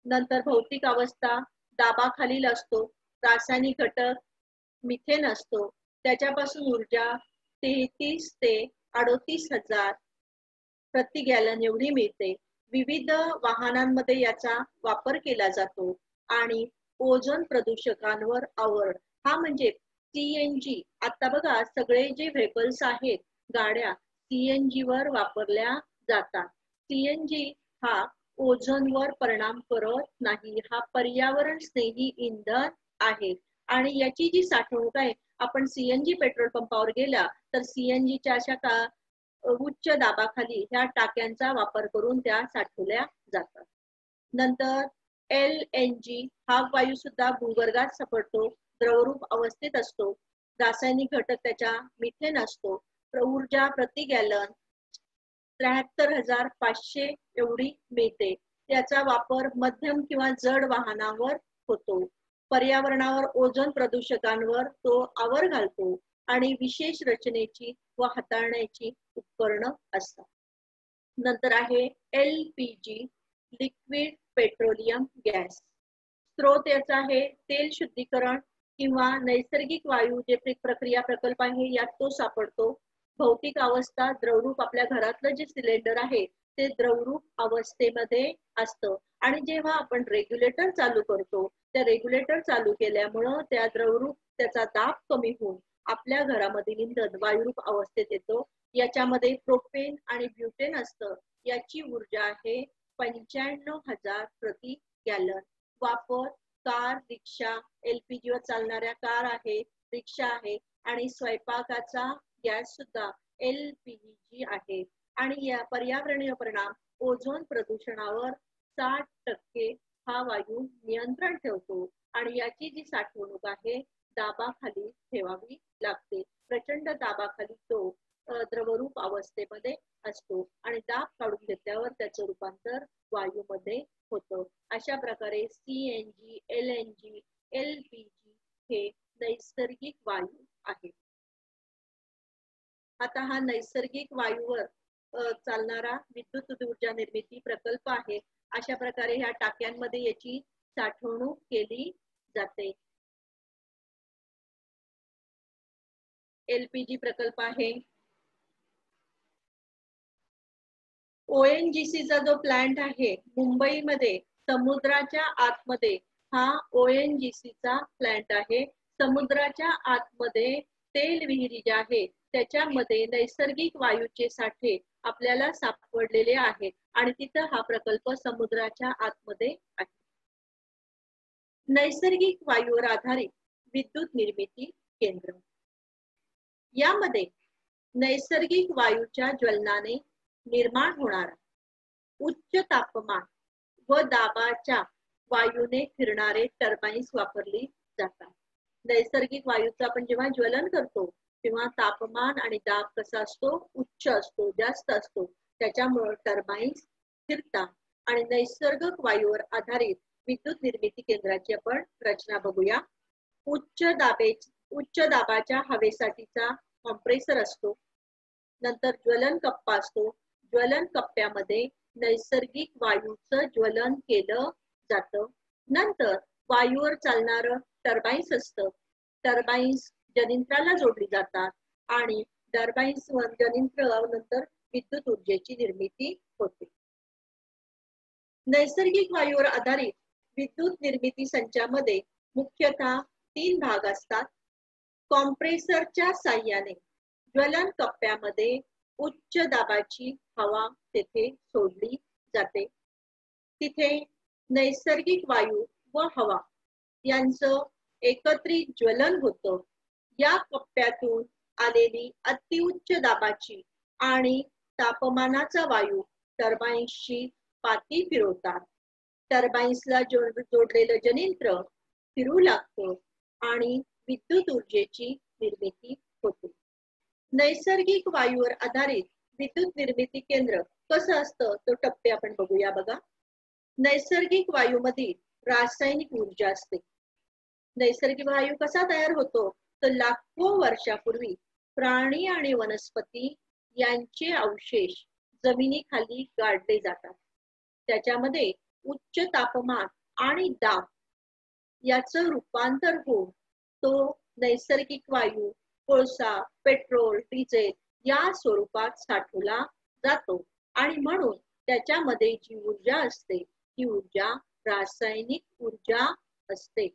नंतर भौतिक अवस्था दाबाखालील असतो. रासायनिक घटक मिथेन असतो. त्याच्यापासून ऊर्जा 33 ते 38,000 प्रति गॅलन एवढी मिळते. विविध वाहनांमध्ये याचा वापर केला जातो आणि ओझोन प्रदूषकांवर आवर हा म्हणजे CNG. आता बघा सगळे जे व्हेकल्स आहेत गाड्या CNG वर वापरल्या जातात. CNG हा ओझोनवर परिणाम करत नाही. हा पर्यावरण स्नेही इंधन आहे आणि याची जी साठवणूक आहे आपण CNG पेट्रोल पंपावर गेला तर CNGच्या अशा उच्च दाबाखाली ह्या टाक्यांचा वापर करून त्या साठवल्या जातात. नंतर LNG हा वायू सुद्धा भूगर्भात सापडतो. द्रवरूप अवस्थेत असतो. रासायनिक घटक त्याच्या मिथेन असतो. ऊर्जा प्रति गॅलन 73,500 एवढी मिळते. त्याचा वापर मध्यम किंवा जड वाहनावर होतो. पर्यावरणावर ओझोन प्रदूषकांवर तो आवर घालतो आणि विशेष रचनेची व हाताळण्याची उपकरणं असतात. नंतर आहे LPG लिक्विड पेट्रोलियम गॅस. स्रोत याचा आहे तेल शुद्धीकरण किंवा नैसर्गिक वायू जे प्रक्रिया प्रकल्प आहे यात तो सापडतो. भौतिक अवस्था द्रवरूप आपल्या घरातलं जे सिलेंडर आहे ते द्रवरूप अवस्थेमध्ये असतं आणि जेव्हा आपण रेग्युलेटर चालू करतो त्या रेग्युलेटर चालू केल्यामुळं त्या द्रवरूप त्याचा दाब कमी होऊन आपल्या घरामधील इंधन वायुरूप अवस्थेत येतो. याच्यामध्ये प्रोपेन आणि ब्युटेन असतं. याची ऊर्जा आहे 95,000 प्रति गॅलन. वापर कार, रिक्षा, LPG वर चालणाऱ्या कार आहे, रिक्षा आहे आणि स्वयंपाकाचा गॅस सुद्धा LPG आहे. आणि या पर्यावरणीय परिणाम ओझोन प्रदूषणावर 60% हा वायू नियंत्रण ठेवतो आणि याची जी साठवणूक आहे दाबाखाली ठेवावी लागते. प्रचंड दाबाखाली तो द्रवरूप अवस्थेमध्ये असतो आणि दाब काढून घेतल्यावर त्याचं रूपांतर वायूमध्ये होतं. अशा प्रकारे CNG, LNG, LPG हे नैसर्गिक वायू आहे. आता हा नैसर्गिक वायूवर चालणारा विद्युत ऊर्जा निर्मिती प्रकल्प आहे. अशा प्रकारे ह्या टाक्यांमध्ये याची साठवणूक केली जाते. LPG प्रकल्प आहे. ONGCचा जो प्लांट आहे मुंबईमध्ये समुद्राच्या आतमध्ये हा ONGCचा प्लांट आहे. समुद्राच्या आतमध्ये तेल विहिरी ज्या आहे त्याच्यामध्ये नैसर्गिक वायूचे साठे आपल्याला सापडलेले आहेत आणि तिथं हा प्रकल्प समुद्राच्या आतमध्ये आहे. नैसर्गिक वायूवर आधारित विद्युत निर्मिती केंद्र. यामध्ये नैसर्गिक वायूच्या ज्वलनाने निर्माण होणारा उच्च तापमान व दाबाच्या वायूने फिरणारे टर्बाइन्स वापरली जातात. नैसर्गिक वायूचं आपण जेव्हा ज्वलन करतो तेव्हा तापमान आणि दाब कसा असतो, उच्च असतो, जास्त असतो. त्याच्यामुळे टर्बाइन्स फिरतात आणि नैसर्गिक वायूवर आधारित विद्युत निर्मिती केंद्राची आपण रचना बघूया. उच्च दाबाच्या हवेसाठीचा कॉम्प्रेसर असतो. नंतर ज्वलन कप्पा असतो. ज्वलन कप्प्यामध्ये नैसर्गिक वायूचं ज्वलन केलं जातं. नंतर वायूवर चालणारं टर्बाइन्स असतं. टर्बाइन्स जनित्राला जोडली जातात आणि टर्बाइन्स जनित्र नंतर विद्युत ऊर्जेची निर्मिती होते. नैसर्गिक वायूवर आधारित विद्युत निर्मिती संचामध्ये मुख्यतः 3 भाग असतात. कॉम्प्रेसरच्या साहाय्याने ज्वलन कप्प्यामध्ये उच्च दाबाची हवा तेथे सोडली जाते. तिथे नैसर्गिक वायू व हवा यांचं एकत्रित ज्वलन होतं. या कप्प्यातून आलेली अतिउच्च दाबाची आणि तापमानाचा वायू टर्बाइन्सची पाती फिरवतात. टर्बाइन्सला जोडलेलं जनित्र फिरू लागतं आणि विद्युत ऊर्जेची निर्मिती होते. नैसर्गिक वायूवर आधारित विद्युत निर्मिती केंद्र कसं असतं तो टप्पे आपण बघूया. बघा, नैसर्गिक वायूमध्ये रासायनिक ऊर्जा असते. नैसर्गिक वायू कसा तयार होतो तर लाखो वर्षापूर्वी प्राणी आणि वनस्पती यांचे अवशेष जमिनीखाली गाडले जातात. त्याच्यामध्ये उच्च तापमान आणि दाब याचं रूपांतर होऊन तो नैसर्गिक वायू, कोळसा, पेट्रोल, डिझेल या स्वरूपात साठवला जातो आणि म्हणून त्याच्यामध्ये जी ऊर्जा असते ती ऊर्जा रासायनिक ऊर्जा असते.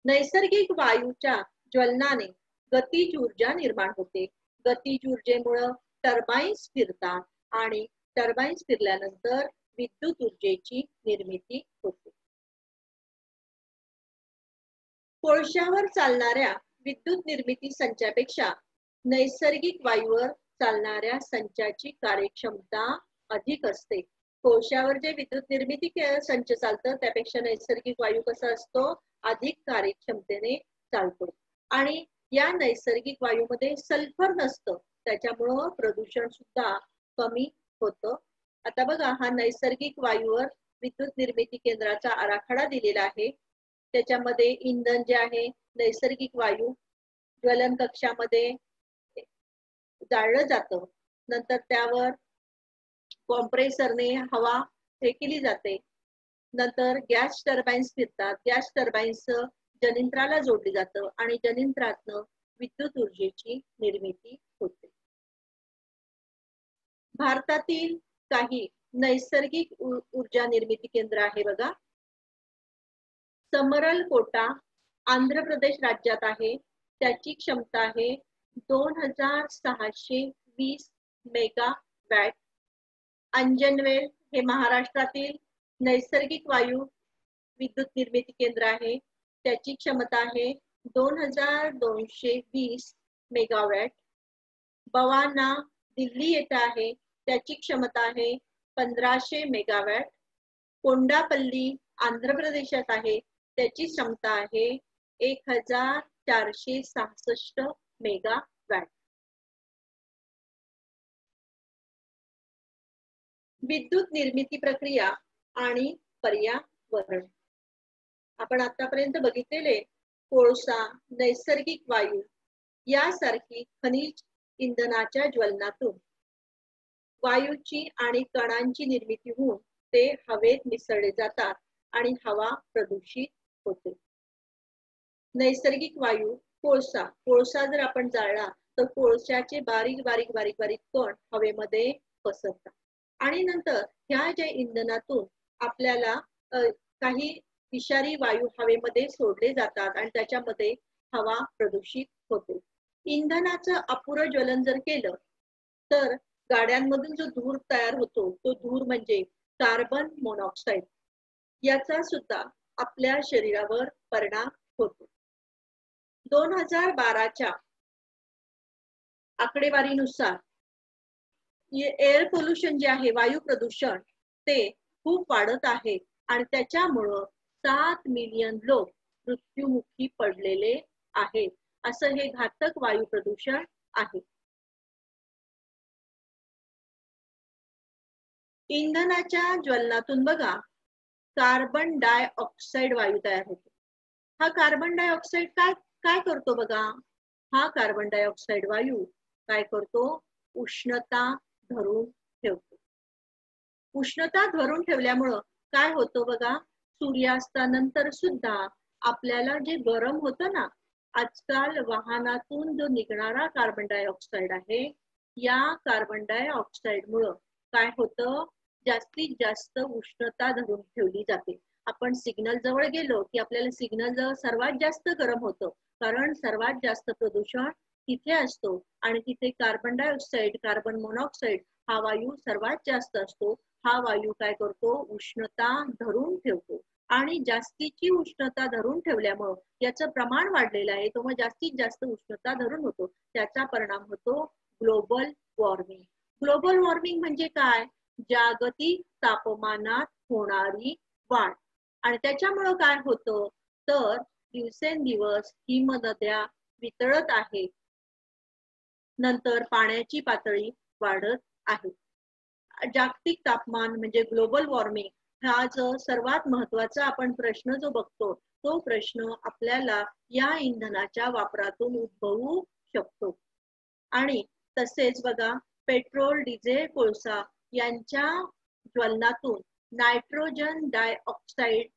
नैसर्गिक वायूच्या ज्वलनाने गतीज ऊर्जा निर्माण होते. गतीज ऊर्जेमुळे टर्बाईन्स फिरतात आणि टर्बाईन्स फिरल्यानंतर विद्युत ऊर्जेची निर्मिती होते. कोळशावर चालणाऱ्या विद्युत निर्मिती संचापेक्षा नैसर्गिक वायूवर चालणाऱ्या संचाची कार्यक्षमता अधिक असते. कोळशावर जे विद्युत निर्मिती संच चालतं त्यापेक्षा नैसर्गिक वायू कसा असतो, अधिक कार्यक्षमतेने चालतो. आणि या नैसर्गिक वायूमध्ये सल्फर नसतं, त्याच्यामुळं प्रदूषण सुद्धा कमी होतं. आता बघा, हा नैसर्गिक वायूवर विद्युत निर्मिती केंद्राचा आराखडा दिलेला आहे. त्याच्यामध्ये इंधन जे आहे नैसर्गिक वायू ज्वलन कक्षामध्ये जाळलं जातं. नंतर त्यावर कॉम्प्रेसरने हवा हे केली जाते. नंतर गॅस टर्बाईन्स फिरतात. गॅस टर्बाईन्स जनयंत्राला जोडली जातं आणि जनयंत्रातनं विद्युत ऊर्जेची निर्मिती होते. भारतातील काही नैसर्गिक ऊर्जा निर्मिती केंद्र आहे बघा. समरलकोटा आंध्र प्रदेश राज्यात आहे. त्याची क्षमता आहे 2620 मेगावॅट. अंजनवेल हे महाराष्ट्रातील नैसर्गिक वायू विद्युत निर्मिती केंद्र आहे. त्याची क्षमता आहे 2220 मेगावॅट. बवाना दिल्ली येथे आहे. त्याची क्षमता आहे 1500 मेगावॅट. कोंडापल्ली आंध्र प्रदेशात आहे. त्याची क्षमता आहे 1466 मेगावॅट. विद्युत निर्मिती प्रक्रिया आणि पर्यावरण. आपण आतापर्यंत बघितलेले कोळसा, नैसर्गिक वायू यासारखी खनिज इंधनाच्या ज्वलनातून वायूची आणि कणांची निर्मिती होऊन ते हवेत मिसळले जातात आणि हवा प्रदूषित होते. नैसर्गिक वायू कोळसा जर आपण जाळला तर कोळशाचे बारीक बारीक बारीक बारीक कण हवेमध्ये पसरतात आणि नंतर ह्या ज्या इंधनातून आपल्याला काही विषारी वायू हवेमध्ये सोडले जातात आणि त्याच्यामध्ये हवा प्रदूषित होते. इंधनाचं अपुरं ज्वलन जर केलं तर गाड्यांमधून जो धूर तयार होतो तो धूर म्हणजे कार्बन मोनॉक्साईड. याचा सुद्धा आपल्या शरीरावर परिणाम होतो. 2012च्या आकडेवारीनुसार एअर पोल्युशन जे आहे, वायू प्रदूषण, ते खूप वाढत आहे आणि त्याच्यामुळं 7 मिलियन लोक मृत्युमुखी पडलेले आहेत. असं हे घातक वायू प्रदूषण आहे. इंधनाच्या ज्वलनातून बघा कार्बन डायऑक्साईड वायू तयार होतो. हा कार्बन डायऑक्साईड काय करतो बघा. हा कार्बन डायऑक्साईड वायू काय करतो, उष्णता धरून ठेवतो. उष्णता धरून ठेवल्यामुळं काय होतं बघा, सूर्यास्तानंतर सुद्धा आपल्याला जे गरम होतं ना, आजकाल वाहनातून जो निघणारा कार्बन डायऑक्साईड आहे, या कार्बन डायऑक्साईड मुळे काय होतं, जास्तीत जास्त उष्णता धरून ठेवली जाते. आपण सिग्नल जवळ गेलो की आपल्याला सिग्नल जवळ सर्वात जास्त गरम होतं, कारण सर्वात जास्त प्रदूषण तिथे असतो आणि तिथे कार्बन डायऑक्साईड, कार्बन मोनॉक्साईड हा वायू सर्वात जास्त असतो. हा वायू काय करतो, उष्णता धरून ठेवतो आणि जास्तीची उष्णता धरून ठेवल्यामुळे याचं प्रमाण वाढलेलं आहे, तो मग जास्तीत जास्त उष्णता धरून होतो. त्याचा परिणाम होतो ग्लोबल वॉर्मिंग. ग्लोबल वॉर्मिंग म्हणजे काय, जागतिक तापमानात होणारी वाढ. आणि त्याच्यामुळं काय होतं तर दिवसेंदिवस हिमनद्या वितळत आहेत. नंतर पाण्याची पातळी वाढत आहे. जागतिक तापमान म्हणजे ग्लोबल वॉर्मिंग हा जो सर्वात महत्वाचा आपण प्रश्न जो बघतो, तो प्रश्न आपल्याला या इंधनाच्या वापरातून उद्भवू शकतो. आणि तसेच बघा, पेट्रोल, डिझेल, कोळसा यांच्या ज्वलनातून नायट्रोजन डायऑक्साईड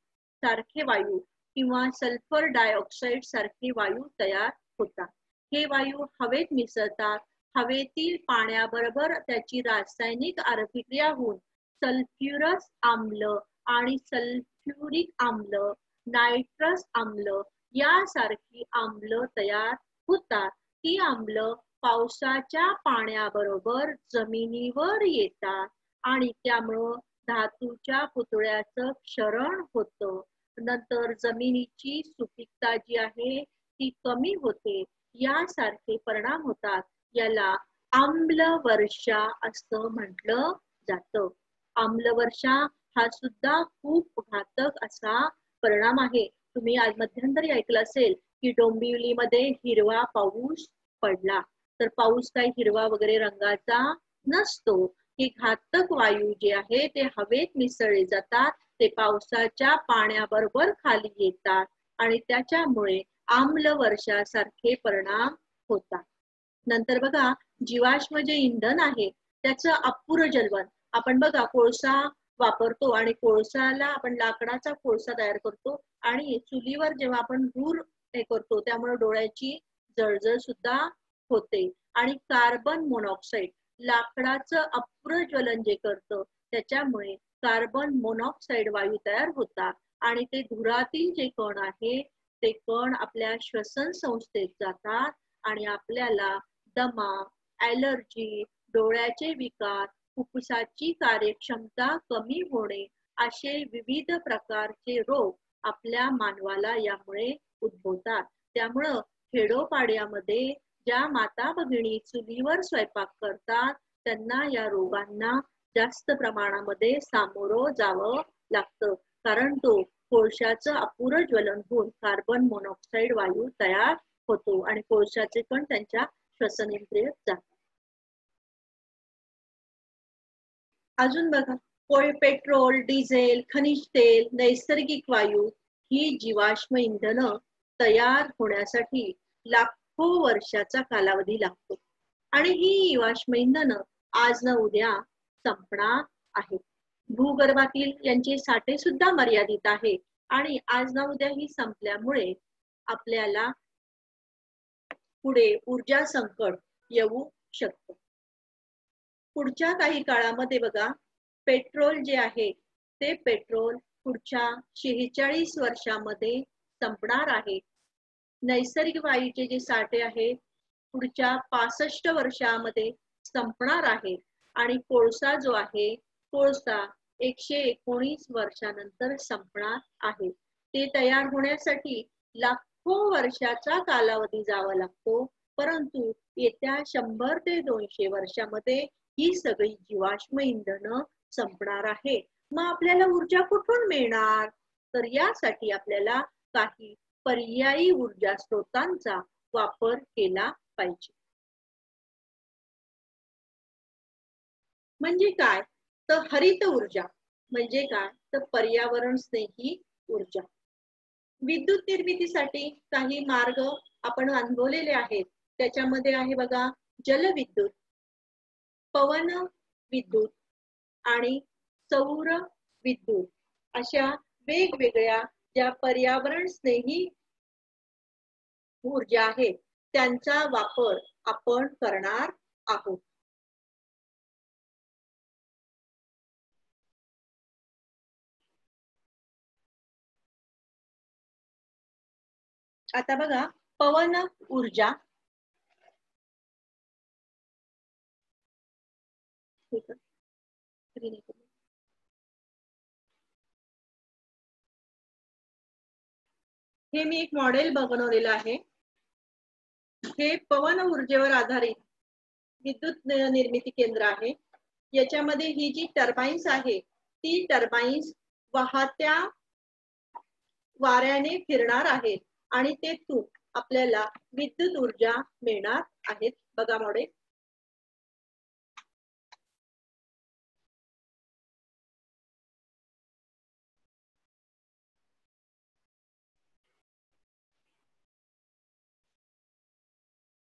सारखे वायू किंवा सल्फर डायऑक्साईड सारखे वायू तयार होतात. हे वायू हवेत मिसळतात. हवेतील पाण्याबरोबर त्याची रासायनिक अभिक्रिया होऊन सल्फ्युरस आम्ल आणि सल्फ्युरिक आम्ल, नायट्रस आम्ल यासारखी आम्ल तयार होतात. ती आम्ल पावसाच्या पाण्याबरोबर जमिनीवर येतात आणि त्यामुळं धातूच्या पुतळ्याचं क्षरण होतं. नंतर जमिनीची सुपीकता जी आहे ती कमी होते. यासारखे परिणाम होतात. याला आम्लवर्षा असं म्हटलं जातं. आम्लवर्षा हा सुद्धा खूप घातक असा परिणाम आहे. तुम्ही आज मध्यंतरी ऐकलं असेल की डोंबिवलीमध्ये हिरवा पाऊस पडला. तर पाऊस काही हिरवा वगैरे रंगाचा नसतो. हे घातक वायू जे आहे ते हवेत मिसळले जातात. ते पावसाच्या पाण्याबरोबर खाली येतात आणि त्याच्यामुळे आम्लवर्षासारखे परिणाम होतात. नंतर बघा, जीवाश्म जे इंधन आहे त्याचं अपुरं ज्वलन. आपण बघा कोळसा वापरतो आणि कोळसाला आपण लाकडाचा कोळसा तयार करतो आणि चुलीवर जेव्हा आपण धूर हे करतो त्यामुळे डोळ्याची जळजळ सुद्धा होते. आणि कार्बन मोनॉक्साईड लाकडाचं अपुरं ज्वलन जे करतं त्याच्यामुळे कार्बन मोनॉक्साईड वायू तयार होतात आणि ते धुरातील जे कण आहे ते कण आपल्या श्वसन संस्थेत जातात आणि आपल्याला दमा, ॲलर्जी, डोळ्याचे विकार, फुफ्फुसाची कार्यक्षमता कमी होणे असे विविध प्रकारचे रोग आपल्या मानवाला यामुळे उद्भवतात. त्यामुळं खेडोपाड्यामध्ये ज्या माता भगिनी चुलीवर स्वयंपाक करतात त्यांना या रोगांना जास्त प्रमाणामध्ये सामोरं जावं लागतं. कारण तो कोळशाचं अपुरं ज्वलन होऊन कार्बन मोनॉक्साईड वायू तयार होतो आणि कोळशाचे कण त्यांच्या श्वसनेंद्रियात जातात. अजून बघा, पेट्रोल, डिझेल, खनिज तेल, नैसर्गिक वायू ही जीवाश्म इंधनं तयार होण्यासाठी लाखो वर्षाचा कालावधी लागतो आणि ही जीवाश्म इंधनं आज न उद्या संपणार आहेत. भूगर्भातील यांचे साठे सुद्धा मर्यादित आहे आणि आज ना उद्या ही संपल्यामुळे आपल्याला पुढे ऊर्जा संकट येऊ शकतं. पुढच्या काही काळामध्ये बघा, पेट्रोल जे आहे ते पेट्रोल पुढच्या 46 वर्षामध्ये संपणार आहे. नैसर्गिक वायूचे जे साठे आहेत पुढच्या 65 वर्षामध्ये संपणार आहे आणि कोळसा जो आहे कोळसा 119 वर्षानंतर संपणार आहे. ते तयार होण्यासाठी लाखो वर्षाचा कालावधी जावा लागतो, परंतु येत्या 100 ते 200 वर्षामध्ये ही सगळी जीवाश्म इंधनं संपणार आहे. मग आपल्याला ऊर्जा कुठून मिळणार? तर यासाठी आपल्याला काही पर्यायी ऊर्जा स्रोतांचा वापर केला पाहिजे. म्हणजे काय? तर हरित ऊर्जा म्हणजे काय? तर पर्यावरण स्नेही ऊर्जा. विद्युत निर्मितीसाठी काही मार्ग आपण अनुभवलेले आहेत. त्याच्यामध्ये आहे बघा, जलविद्युत, पवन विद्युत आणि सौर विद्युत अशा वेगवेगळ्या ज्या पर्यावरण स्नेही ऊर्जा आहेत त्यांचा वापर आपण करणार आहोत. आता बघा, पवन ऊर्जा. हे मी एक मॉडेल बनवलेलं आहे. हे पवन ऊर्जेवर आधारित विद्युत निर्मिती केंद्र आहे. याच्यामध्ये ही जी टर्बाइन्स आहे ती टर्बाइन्स वाहत्या वाऱ्याने फिरणार आहेत आणि तेथून आपल्याला विद्युत ऊर्जा मिळणार आहेत. बघा मॉडेल.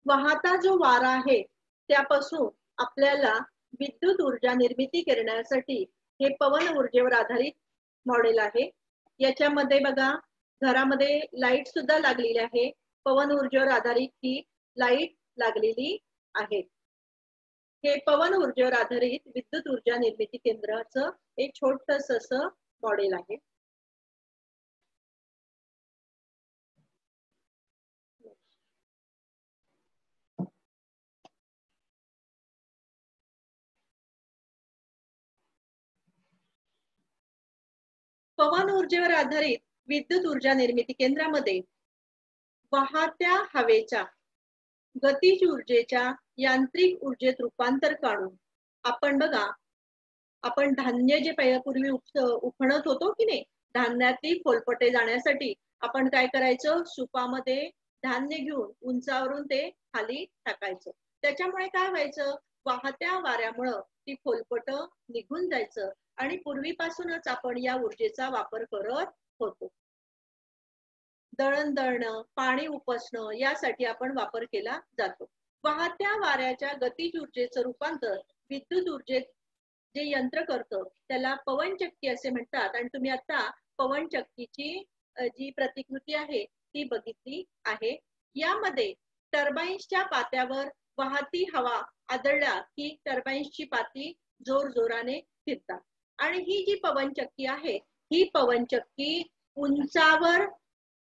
वाहता जो वारा आहे त्यापासून आपल्याला विद्युत ऊर्जा निर्मिती करण्यासाठी हे पवन ऊर्जेवर आधारित मॉडेल आहे. याच्यामध्ये बघा घरामध्ये लाईट सुद्धा लागलेली आहे. पवन ऊर्जेवर आधारित ही लाईट लागलेली आहे. हे पवन ऊर्जेवर आधारित विद्युत ऊर्जा निर्मिती केंद्राचं एक छोटस असं मॉडेल आहे. पवन ऊर्जेवर आधारित विद्युत ऊर्जा निर्मिती केंद्रामध्ये वाहत्या हवेच्या गतीज ऊर्जेच्या यांत्रिक ऊर्जेत रूपांतर काढून आपण बघा, आपण धान्य जे पूर्वी उफणत होतो की नाही, धान्यातील फोलपटे जाण्यासाठी आपण काय करायचं, सुपामध्ये धान्य घेऊन उंचावरून ते खाली टाकायचं. त्याच्यामुळे काय व्हायचं, वाहत्या वाऱ्यामुळं ती फोलपट निघून जायचं आणि पूर्वीपासूनच आपण या ऊर्जेचा वापर करत होतो. दळण दळणं, पाणी उपसणं यासाठी आपण वापर केला जातो. वाहत्या वाऱ्याच्या गतीज ऊर्जेचं रूपांतर विद्युत ऊर्जेत जे यंत्र करतं त्याला पवनचक्की असे म्हणतात. आणि तुम्ही आता पवनचक्कीची जी प्रतिकृती आहे ती बघितली आहे. यामध्ये टर्बाईन्सच्या पात्यावर वाहती हवा आदळल्या की टर्बाईन्सची पाती जोर जोराने फिरतात. आणि ही जी पवनचक्की आहे ही पवनचक्की उंचावर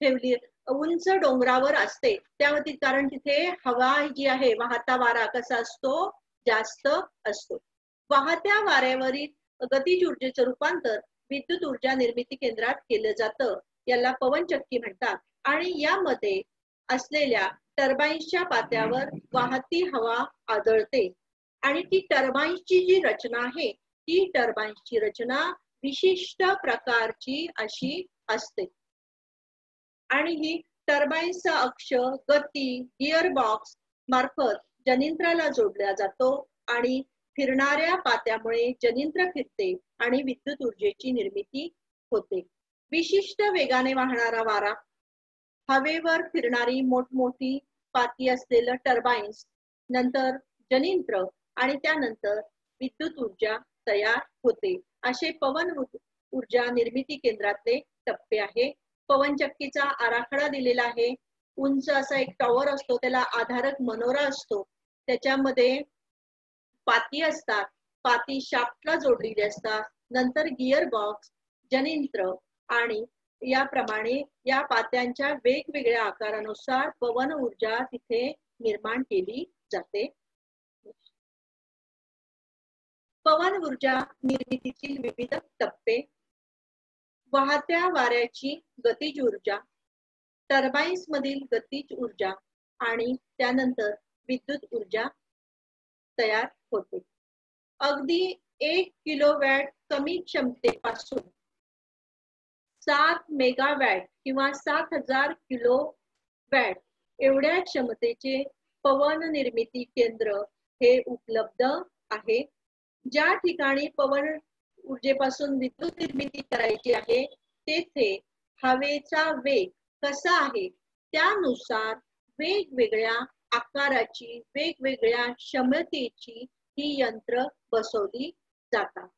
ठेवली, उंच डोंगरावर असते. त्यावरती कारण तिथे हवा जी आहे, वाहता वारा कसा असतो, जास्त असतो. वाहत्या वाऱ्यावरील गतीज ऊर्जेचं रूपांतर विद्युत ऊर्जा निर्मिती केंद्रात केलं जातं. याला पवनचक्की म्हणतात. आणि यामध्ये असलेल्या टर्बाईन्सच्या पात्यावर वाहती हवा आदळते. आणि ती टर्बाईन्सची जी रचना आहे ती टर्बाईन्सची रचना विशिष्ट प्रकारची अशी असते. आणि ही टर्बाईन्सचा अक्ष गती गिअर बॉक्स मार्फत जनिंत्राला जोडला जातो आणि फिरणाऱ्या पात्यामुळे जनिंत्र फिरते आणि विद्युत ऊर्जेची निर्मिती होते. विशिष्ट वेगाने वाहणारा वारा, हवेवर फिरणारी मोठमोठी पाती असलेलं टर्बाईन्स, नंतर जनिंत्र आणि त्यानंतर विद्युत ऊर्जा तयार होते. असे पवन ऊर्जा निर्मिती केंद्रातले टप्पे आहे. पवनचक्कीचा आराखडा दिलेला आहे. उंच असा एक टॉवर असतो, त्याला आधारक मनोरा असतो. त्याच्यामध्ये पाती असतात, पाती शाफ्टला जोडलेली असतात. नंतर गिअर बॉक्स, जनिंत्र आणि याप्रमाणे या पात्यांच्या वेगवेगळ्या आकारानुसार पवन ऊर्जा तिथे निर्माण केली जाते. पवन ऊर्जा निर्मितीतील विविध टप्पे: वाहत्या वाऱ्याची गतीज ऊर्जा, टर्बाईन्स मधील गतीज ऊर्जा आणि त्यानंतर विद्युत ऊर्जा तयार होते. अगदी 1 किलोवॅट कमी क्षमतेपासून 7 मेगावॅट किंवा 7000 किलोवॅट एवढ्या क्षमतेचे पवन निर्मिती केंद्र हे उपलब्ध आहे. ज्या ठिकाणी पवन ऊर्जेपासून विद्युत निर्मिती करायची आहे तेथे हवेचा वेग कसा आहे त्यानुसार वेगवेगळ्या आकाराची, वेगवेगळ्या क्षमतेची ही यंत्र बसवली जातात.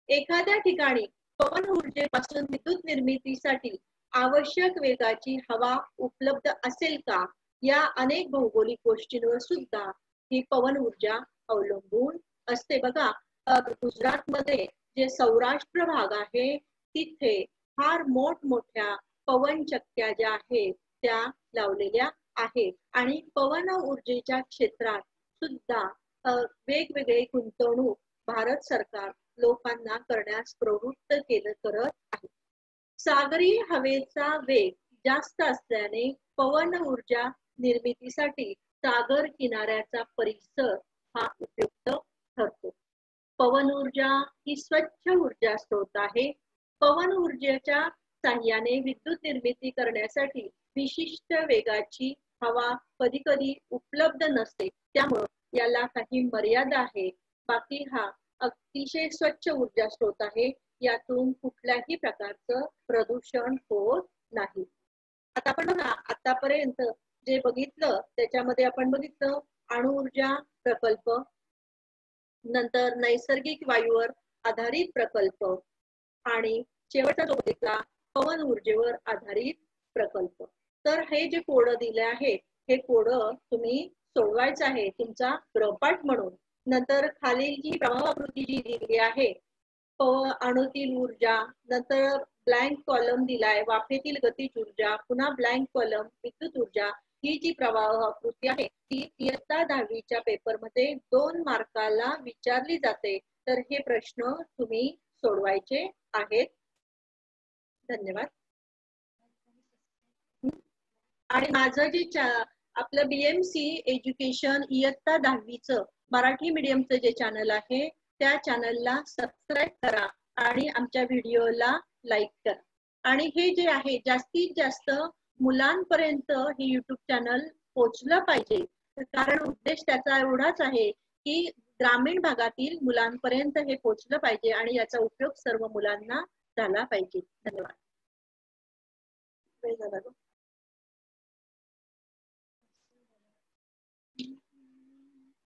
एखाद्या ठिकाणी पवन ऊर्जेपासून विद्युत निर्मितीसाठी आवश्यक वेगाची हवा उपलब्ध असेल का, या अनेक भौगोलिक गोष्टींवर सुद्धा ही पवन ऊर्जा अवलंबून असते. बघा, गुजरात मध्ये जे सौराष्ट्र भाग आहे तिथे फार मोठमोठ्या पवनचक्क्या ज्या आहेत त्या लावलेल्या आहेत. आणि पवन ऊर्जेच्या क्षेत्रात सुद्धा वेगवेगळे गुंतवणूक भारत सरकार लोकांना करण्यास प्रवृत्त करत आहे. सागरी हवेचा वेग जास्त असल्याने पवन ऊर्जा निर्मितीसाठी सागर किनाऱ्याचा परिसर हा उपयुक्त ठरतो. पवन ऊर्जा ही स्वच्छ ऊर्जा स्रोत आहे. पवन ऊर्जेच्या साहाय्याने विद्युत निर्मिती करण्यासाठी विशिष्ट वेगाची हवा कधी कधी उपलब्ध नसते, त्यामुळे याला काही मर्यादा आहे. बाकी हा अतिशय स्वच्छ ऊर्जा स्रोत आहे. यातून कुठल्याही प्रकारचं प्रदूषण होत नाही. आता आपण बघा, आतापर्यंत जे बघितलं त्याच्यामध्ये आपण बघितलं अणुऊर्जा प्रकल्प, नंतर नैसर्गिक वायूवर आधारित प्रकल्प आणि शेवटचा जो घेतला पवन ऊर्जेवर आधारित प्रकल्प. तर हे जे कोड दिले आहे हे कोड तुम्ही सोडवायचं आहे तुमचा गृहपाठ म्हणून. नंतर खालील जी प्रवाह आकृती जी दिली आहे अणूतील ऊर्जा, नंतर ब्लँक कॉलम दिलाय वाफेतील गतीज ऊर्जा, पुन्हा ब्लँक कॉलम विद्युत ऊर्जा. ही जी प्रवाह आकृती आहे ती इयत्ता 10वीच्या पेपर मध्ये 2 मार्काला विचारली जाते. तर हे प्रश्न तुम्ही सोडवायचे आहेत. धन्यवाद. आणि माझं जे आपलं BMC एज्युकेशन इयत्ता 10वीचं मराठी मीडियमचं जे चॅनल आहे त्या चॅनलला सबस्क्राईब करा आणि आमच्या व्हिडिओला लाईक करा. आणि हे जे आहे जास्तीत जास्त मुलांपर्यंत हे YouTube चॅनल पोहोचलं पाहिजे. कारण उद्देश त्याचा एवढाच आहे की ग्रामीण भागातील मुलांपर्यंत हे पोहोचलं पाहिजे आणि याचा उपयोग सर्व मुलांना झाला पाहिजे. धन्यवाद.